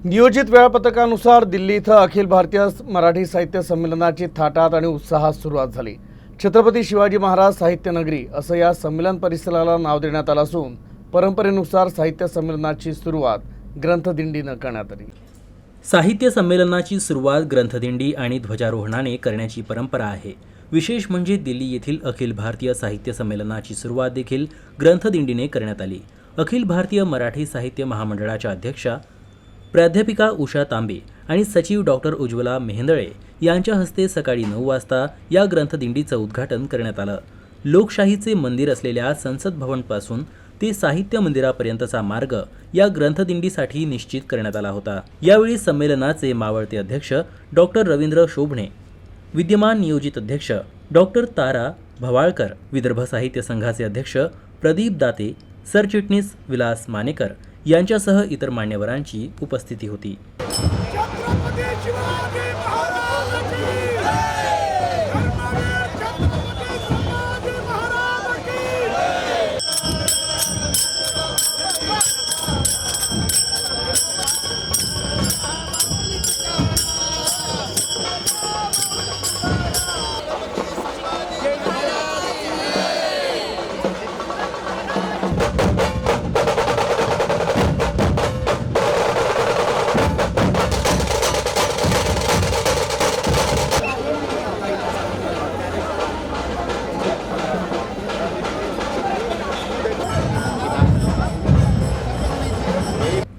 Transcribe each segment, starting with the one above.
नियोजित वेळापत्रकानुसार दिल्ली इथं अखिल भारतीय मराठी साहित्य संमेलनाची थाटात आणि उत्साहात सुरुवात झाली। छत्रपती शिवाजी महाराज साहित्य नगरी असं या संमेलन परिसराला नाव देण्यात आलं असून परंपरेनुसार साहित्य संमेलनाची सुरुवात ग्रंथदिंडीनं करण्यात आली। साहित्य संमेलनाची सुरुवात ग्रंथदिंडी आणि ध्वजारोहणाने करण्याची परंपरा आहे। विशेष म्हणजे दिल्ली येथील अखिल भारतीय साहित्य संमेलनाची सुरुवात देखील ग्रंथदिंडीने करण्यात आली। अखिल भारतीय मराठी साहित्य महामंडळाच्या अध्यक्षा प्राध्यापिका उषा तांबे आणि सचिव डॉक्टर उज्ज्वला मेहेंदळे यांच्या हस्ते सकाळी 9 वाजता या ग्रंथदिंडीचं उद्घाटन करण्यात आलं। लोकशाहीचे मंदिर असलेल्या संसद भवनपासून ते साहित्य मंदिरापर्यंतचा मार्ग या ग्रंथदिंडीसाठी निश्चित करण्यात आला होता। यावेळी संमेलनाचे मावळते अध्यक्ष डॉक्टर रवींद्र शोभणे, विद्यमान नियोजित अध्यक्ष डॉक्टर तारा भवाळकर, विदर्भ साहित्य संघाचे अध्यक्ष प्रदीप दाते, सरचिटणीस विलास मानेकर यांच्यासह इतर मान्यवरांची उपस्थिती होती।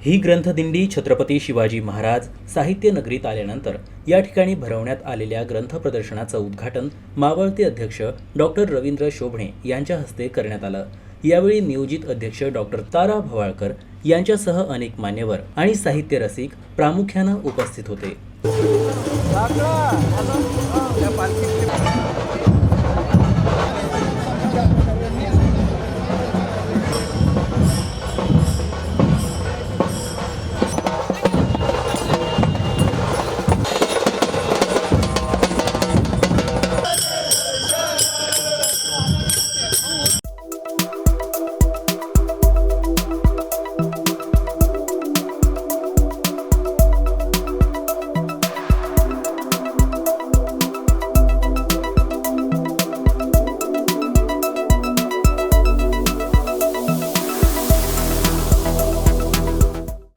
ही ग्रंथदिंडी छत्रपती शिवाजी महाराज साहित्य नगरीत आल्यानंतर या ठिकाणी भरवण्यात आलेल्या ग्रंथ प्रदर्शनाचं उद्घाटन मावळते अध्यक्ष डॉक्टर रवींद्र शोभणे यांच्या हस्ते करण्यात आलं। यावेळी नियोजित अध्यक्ष डॉक्टर तारा भवाळकर यांच्यासह अनेक मान्यवर आणि साहित्य रसिक प्रामुख्यानं उपस्थित होते।